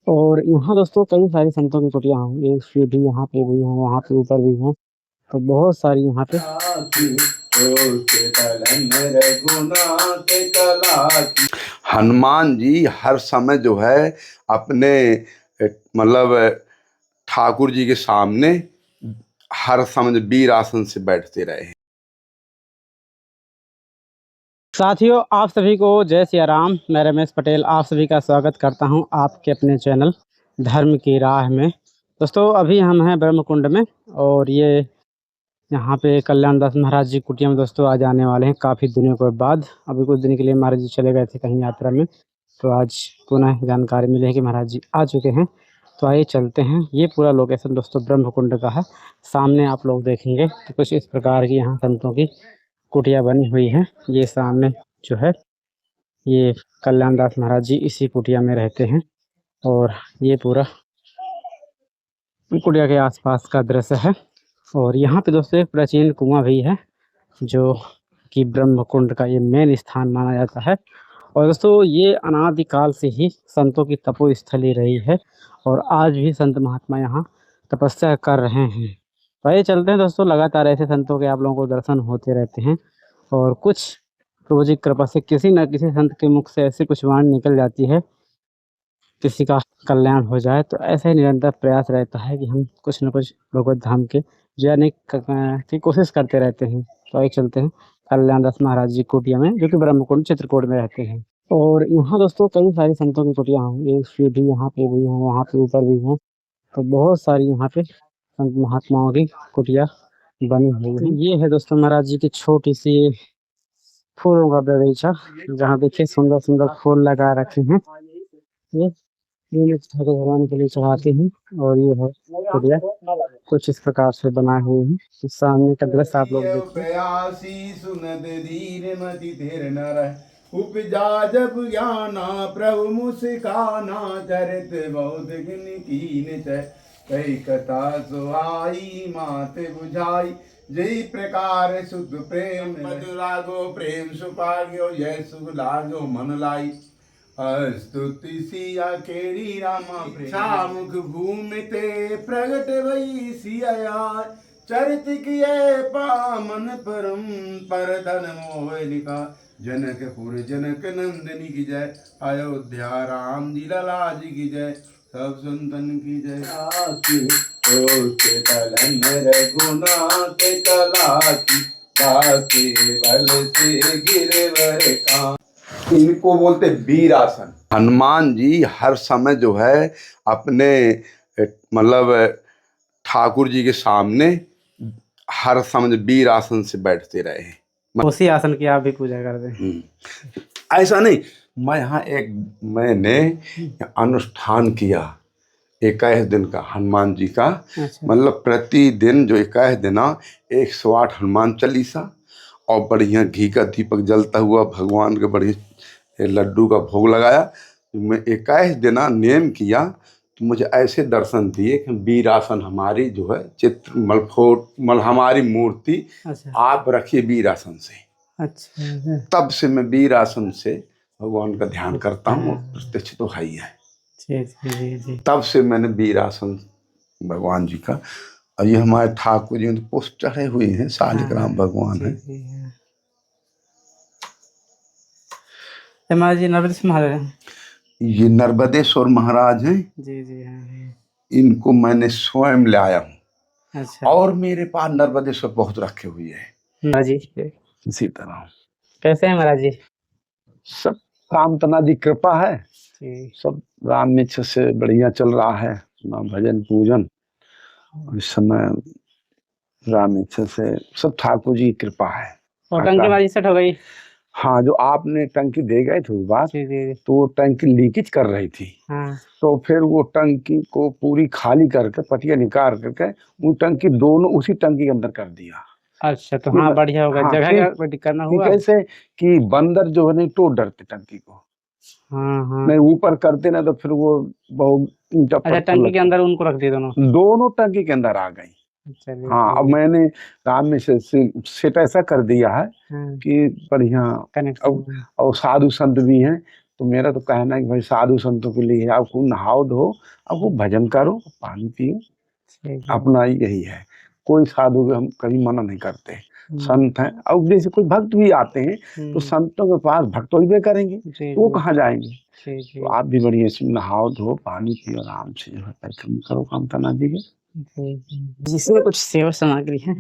और यहाँ दोस्तों कई सारी संतों की कुटियाँ हैं। एक सीढ़ी यहाँ पे भी है, वहाँ पे ऊपर भी है, तो बहुत सारी यहाँ पे। हनुमान जी हर समय जो है अपने मतलब ठाकुर जी के सामने हर समय वीर आसन से बैठते रहे हैं। साथियों, आप सभी को जय सिया राम। मैं रमेश पटेल आप सभी का स्वागत करता हूं आपके अपने चैनल धर्म की राह में। दोस्तों, अभी हम हैं ब्रह्म कुंड में, और ये यहाँ पे कल्याण दास महाराज जी कुटिया में दोस्तों आज आने वाले हैं काफ़ी दिनों के बाद। अभी कुछ दिन के लिए महाराज जी चले गए थे कहीं यात्रा में, तो आज पुनः जानकारी मिली है कि महाराज जी आ चुके हैं। तो आइए चलते हैं। ये पूरा लोकेशन दोस्तों ब्रह्म कुंड का है। सामने आप लोग देखेंगे तो कुछ इस प्रकार की यहाँ संतों की कुटिया बनी हुई है। ये सामने जो है ये कल्याण दास महाराज जी इसी कुटिया में रहते हैं, और ये पूरा कुटिया के आसपास का दृश्य है। और यहाँ पे दोस्तों एक प्राचीन कुआं भी है, जो कि ब्रह्म कुंड का ये मेन स्थान माना जाता है। और दोस्तों ये अनादिकाल से ही संतों की तपोस्थली रही है, और आज भी संत महात्मा यहाँ तपस्या कर रहे हैं। तो आइए चलते हैं दोस्तों, लगातार ऐसे संतों के आप लोगों को दर्शन होते रहते हैं, और कुछ प्रभु जी की कृपा से किसी न किसी संत के मुख से ऐसी कुछ वाणी निकल जाती है, किसी का कल्याण हो जाए। तो ऐसा ही निरंतर प्रयास रहता है कि हम कुछ न कुछ भगवत धाम के जाने की कोशिश करते रहते हैं। तो आइए चलते हैं कल्याण दास महाराज जी कुटिया में, जो कि ब्रह्मकुंड चित्रकूट में रहते हैं। और यहाँ दोस्तों कई सारी संतों की कुटिया हैं। एक सीढ़ी यहाँ पे भी है, वहाँ पे ऊपर भी है, तो बहुत सारी यहाँ पे संत महात्माओं की कुटिया बनी हुई है। ये है दोस्तों महाराज जी की छोटी सी फूलों का बगीचा, जहाँ देखिए सुंदर सुंदर फूल लगा रखे हैं। ये ठाकुर भगवान के लिए चढ़ाते हैं। और ये है कुटिया कुछ इस प्रकार से बनाए हुए हैं। तो सामने का दृश्य आप लोग उपजा जब ज्ञाना प्रभु मुस्काना चरित बहुत कीन कई कथा सुहाई मात बुझाई जय प्रकार सुख प्रेम मधुरागो प्रेम सुपाग्यो जय सुख लागो मन लाई स्तुति सिया केरी रामा प्रेम मुख भूमि ते प्रगट वही सिया चरित किए पामन परम पर धन मोह निका जनकपुर जनक नंदनी की जय अयोध्या राम जी लाला जी की जय सब संतन की जय रघुनाथ कला की बल से गिरवर का। इनको बोलते वीर आसन। हनुमान जी हर समय जो है अपने मतलब ठाकुर जी के सामने हर समय वीर आसन से बैठते रहे हैं। उसी आसन की आप भी पूजा करते हैं? ऐसा नहीं, मैं यहाँ मैंने अनुष्ठान किया 21 दिन का हनुमान जी का। अच्छा। मतलब प्रतिदिन जो 21 दिन 108 हनुमान चालीसा और बढ़िया घी का दीपक जलता हुआ भगवान के बढ़िया लड्डू का भोग लगाया। मैं 21 दिन नियम किया, तो मुझे ऐसे दर्शन दिए कि वीर आसन हमारी जो है चित्र मल हमारी मूर्ति। अच्छा। आप रखिए वीर आसन से। अच्छा। तब से मैं वीर आसन से भगवान का ध्यान करता हूँ, प्रत्यक्ष तो है ही है। जी। तब से मैंने वीर आसन भगवान जी का। और ये हमारे ठाकुर जी पुष्प चढ़े हुए हैं, शालिग्राम भगवान है। ये नर्मदेश्वर महाराज हैं। जी। इनको मैंने स्वयं लाया हूँ। अच्छा। और मेरे पास नर्मदेश्वर बहुत रखे हुए हैं महाराज जी। इसी तरह कैसे हैं महाराज जी? सब रामतना जी कृपा है, सब राम इच्छा से बढ़िया चल रहा है। नाम भजन पूजन इस समय राम इच्छा से सब ठाकुर जी की कृपा है। और टंकी हमारी सेट हो गई? हाँ, जो आपने टंकी दे गए थे उस बार, तो वो टंकी लीकेज कर रही थी। हाँ। तो फिर वो टंकी को पूरी खाली करके पटिया निकाल करके वो टंकी दोनों उसी टंकी के अंदर कर दिया। अच्छा, तो हाँ बढ़िया होगा। हाँ, जगह का कोई करना हुआ कैसे कि बंदर जो है नहीं टोट डरते टंकी को। हाँ। नहीं ऊपर करते ना तो फिर वो बहुत ऊंचा। अच्छा, टंकी के अंदर उनको रख दिए दोनों टंकी के अंदर आ गई। हाँ, अब मैंने राम में से सेट ऐसा कर दिया है कि बढ़िया। और साधु संत भी हैं तो मेरा तो कहना है कि भाई साधु संतों के लिए आप खूब नहाओ धो, आप खूब भजन करो, पानी पियो, अपना यही है। कोई साधु को हम कभी मना नहीं करते। संत हैं, अब जैसे कोई भक्त भी आते हैं तो संतों के पास भक्त ही वे करेंगे, तो वो कहाँ जाएंगे। तो आप भी बढ़िया से नहाओ धो, पानी पियो, आराम से जो है परिक्रम करो कामतानाथ जी के। जिसमें कुछ सेवा सामग्री है।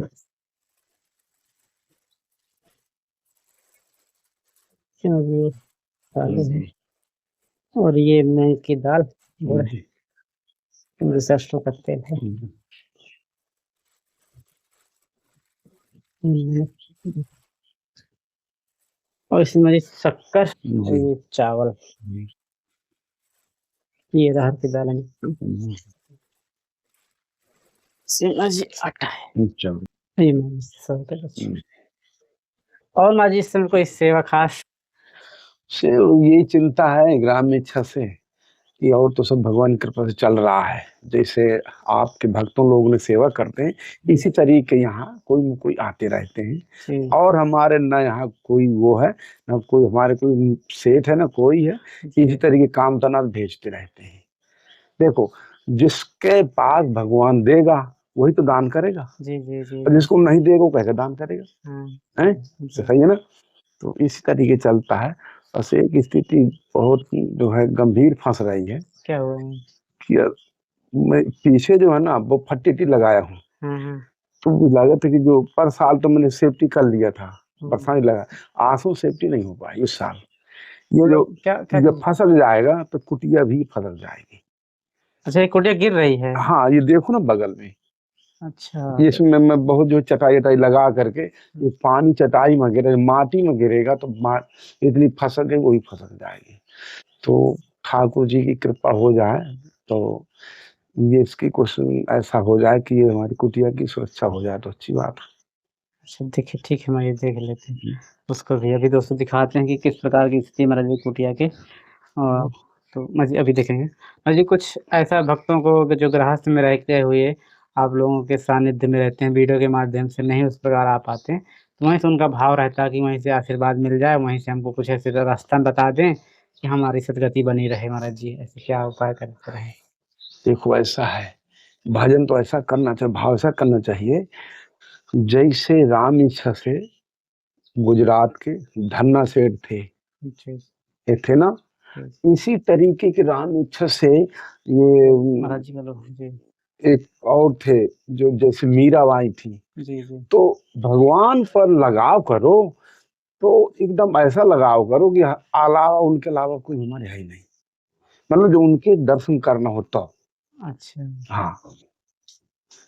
और ये मूंग की दाल और सरसों का तेल है। और इसमें शक्कर और ये चावल, ये अरहर की दाल है, जी आटा है। ये और माँ जी इस समय कोई सेवा खास से यही चिंता है ग्राम इच्छा से कि और तो सब भगवान की कृपा से चल रहा है। जैसे आपके भक्तों लोग ने सेवा करते हैं, इसी तरीके यहाँ कोई न कोई आते रहते हैं। और हमारे न यहाँ कोई वो है, न कोई हमारे कोई सेठ है, न कोई है, इसी तरीके कामतानाथ भेजते रहते हैं। देखो, जिसके पास भगवान देगा वही तो दान करेगा। और जिसको नहीं देगा वो कैसे दान करेगा। है सही है ना। तो इसी तरीके चलता है। बस एक स्थिति बहुत जो है गंभीर फंस रही है। क्या हुआ कि मैं पीछे जो है ना वो फट्टी लगाया हूँ, तो लागत है कि जो पर साल तो मैंने सेफ्टी कर लिया था, बरसात लगा, आंसू सेफ्टी नहीं हो पाई इस साल। ये जो जब फसल जाएगा तो कुटिया भी फसल जाएगी। अच्छा, ये कुटिया गिर रही है। हाँ, ये देखो ना बगल में। अच्छा, इसमें मैं बहुत जो चटाई लगा करके, ये पानी चटाई में गिरे, माटी में गिरेगा तो इतनी फसल है वही फसल जाएगी। तो ठाकुर जी की कृपा हो जाए तो ये इसकी कुछ ऐसा हो जाए कि ये हमारी कुटिया की सुरक्षा हो जाए तो अच्छी बात है। अच्छा देखिए, ठीक है, मैं ये देख लेते हैं उसको भी। अभी दोस्तों दिखाते हैं कि किस प्रकार की स्थिति महाराज जी कुटिया के। और तो मजी अभी देखेंगे मजी कुछ ऐसा भक्तों को जो गृहस्थ में रहते हुए आप लोगों के सानिध्य में रहते हैं, वीडियो के माध्यम से नहीं उस प्रकार आ पाते हैं, तो वहीं से उनका भाव रहता है कि वहीं से आशीर्वाद मिल जाए, वहीं से हमको कुछ ऐसे रास्ता बता दें कि हमारी सदगति बनी रहे। महाराज जी ऐसे क्या उपाय करते रहे। देखो ऐसा है, भजन तो ऐसा करना चाहिए, भाव ऐसा करना चाहिए जैसे राम इच्छा से गुजरात के धन्ना सेठ थे, ये थे ना, इसी तरीके के राम इच्छा से ये महाराज जी का लोग एक और थे जो जैसे मीराबाई थी। तो भगवान पर लगाव करो तो एकदम ऐसा लगाव करो कि अलावा उनके अलावा कोई हमारे है ही नहीं, मतलब जो उनके दर्शन करना होता। अच्छा, हाँ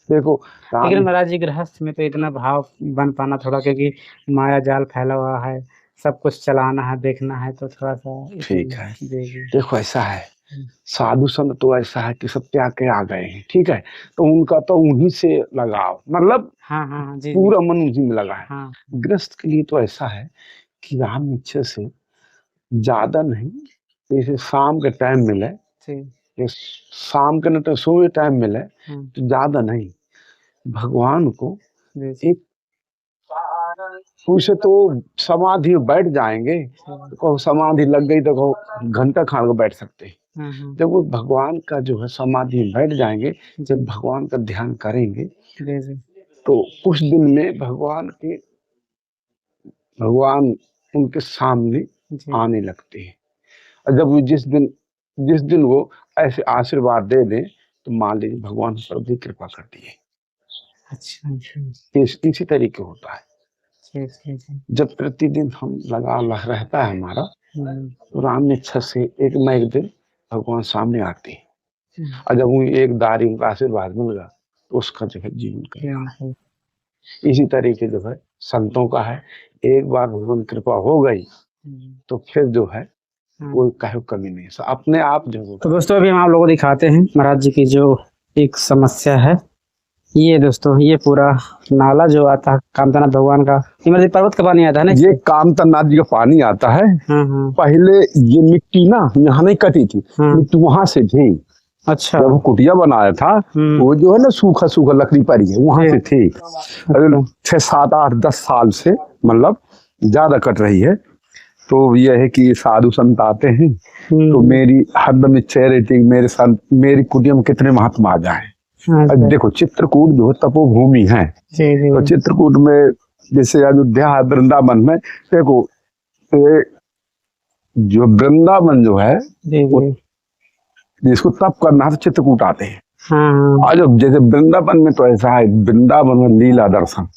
देखो लेकिन महाराज जी गृहस्थ में तो इतना भाव बन पाना थोड़ा, क्योंकि माया जाल फैला हुआ है, सब कुछ चलाना है, देखना है, तो थोड़ा सा ठीक है। देखो ऐसा है, साधु संत तो ऐसा है कि सब त्याग के आ गए हैं, ठीक है, तो उनका तो उन्हीं से लगाव, मतलब जी, पूरा मन उन्हीं में लगा है। गृहस्थ के लिए तो ऐसा है कि राम इच्छा से ज्यादा नहीं, जैसे शाम के टाइम मिले, शाम के न तो सोए टाइम मिले तो ज्यादा नहीं, भगवान को एक उसे तो समाधि बैठ जाएंगे, तो समाधि लग गई तो घंटा खान को बैठ सकते हैं। जब वो भगवान का जो है समाधि बैठ जाएंगे, जब भगवान का ध्यान करेंगे तो कुछ दिन में भगवान उनके सामने आने लगते हैं। और जब वो जिस दिन वो ऐसे आशीर्वाद दे दें तो मान लीजिए भगवान पर भी कृपा करती है। अच्छा, इसी तरीके होता है। जब प्रतिदिन हम लगा रहता है हमारा, तो राम इच्छा से एक न एक दिन भगवान सामने आते हैं, और जब वो एक दारी उनका आशीर्वाद मिल गया तो उसका जो है जीवन का। इसी तरीके जो है संतों का है, एक बार भगवान कृपा हो गई तो फिर जो है कोई कहे कमी नहीं, अपने आप जो। तो दोस्तों अभी हम आप लोगों को दिखाते हैं महाराज जी की जो एक समस्या है। ये दोस्तों ये पूरा नाला जो आता है कामतानाथ भगवान का, पर्वत का पानी आता है ना, ये कामतानाथ जी का पानी आता है। पहले ये मिट्टी ना यहाँ नहीं कटी थी, मिट्टी वहां से थी। अच्छा, जब कुटिया बनाया था वो जो है ना सूखा लकड़ी पड़ी है, वहां से थी। 6, 7, 8, 10 साल से मतलब ज्यादा कट रही है। तो यह है कि साधु संत आते हैं, तो मेरी हरदम इच्छा रहती है मेरे साथ मेरी कुटिया में कितने महात्मा आ जाए। अब देखो चित्रकूट जो तपोभूमि है, तो चित्रकूट में जैसे अयोध्या वृंदावन में देखो जो वृंदावन जो है जिसको तप करना है तो चित्रकूट आते हैं। और जो जैसे वृंदावन में तो ऐसा है, वृंदावन में लीला दर्शन,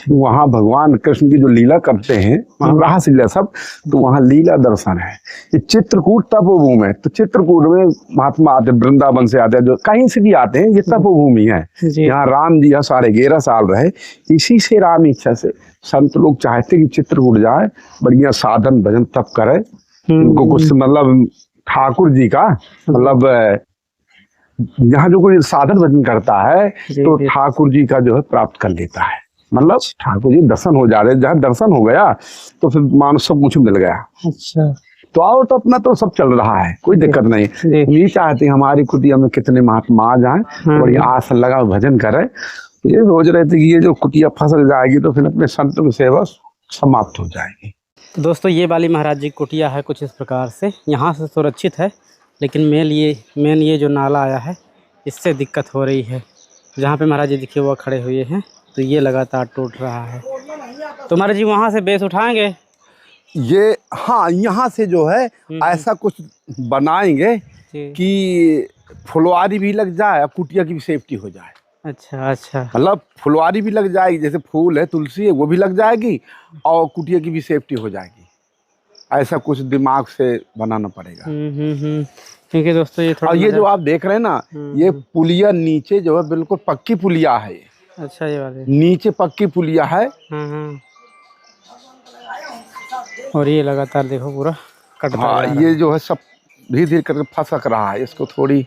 वहाँ भगवान कृष्ण की जो लीला करते हैं वहाँ रास लीला सब, तो वहाँ लीला दर्शन है। ये चित्रकूट तपोभूमि है, तो चित्रकूट में महात्मा आते वृंदावन से आते हैं, जो कहीं से भी आते हैं, ये तपोभूमि है। यहाँ राम जी 11.5 साल रहे, इसी से राम इच्छा से संत लोग चाहते कि चित्रकूट जाए, बढ़िया साधन भजन तप करे, उनको कुछ मतलब ठाकुर जी का मतलब यहाँ जो कोई साधन भजन करता है तो ठाकुर जी का जो है प्राप्त कर लेता है, मतलब ठाकुर जी दर्शन हो जा रहे, जहाँ दर्शन हो गया तो फिर मानो सब कुछ मिल गया। अच्छा, तो और तो अपना तो सब चल रहा है, कोई दिक्कत नहीं। ये चाहते हैं हमारी कुटिया में कितने महात्मा आ जाए और ये आस लगा भजन करे। ये सोच रहे थे कि ये जो कुटिया फसल जाएगी तो फिर अपने संत की सेवा समाप्त हो जाएगी। तो दोस्तों ये वाली महाराज जी कुटिया है कुछ इस प्रकार से, यहाँ से सुरक्षित है, लेकिन मेन ये जो नाला आया है इससे दिक्कत हो रही है। जहाँ पे महाराज जी दिखे हुआ खड़े हुए हैं तो ये लगातार टूट रहा है। तो महाराज जी वहाँ से बेस उठाएंगे ये, हाँ यहाँ से जो है ऐसा कुछ बनाएंगे कि फुलवारी भी लग जाए, कुटिया की भी सेफ्टी हो जाए। अच्छा अच्छा, मतलब फुलवारी भी लग जाएगी, जैसे फूल है तुलसी है वो भी लग जाएगी और कुटिया की भी सेफ्टी हो जाएगी। ऐसा कुछ दिमाग से बनाना पड़ेगा। क्योंकि दोस्तों ये थोड़ा, और ये जो आप देख रहे हैं ना, ये पुलिया नीचे जो है बिल्कुल पक्की पुलिया है। अच्छा, ये वाले नीचे पक्की पुलिया है। और ये लगातार देखो पूरा कटता हाँ, ये जो है सब धीरे धीरे करके फसक रहा है, इसको थोड़ी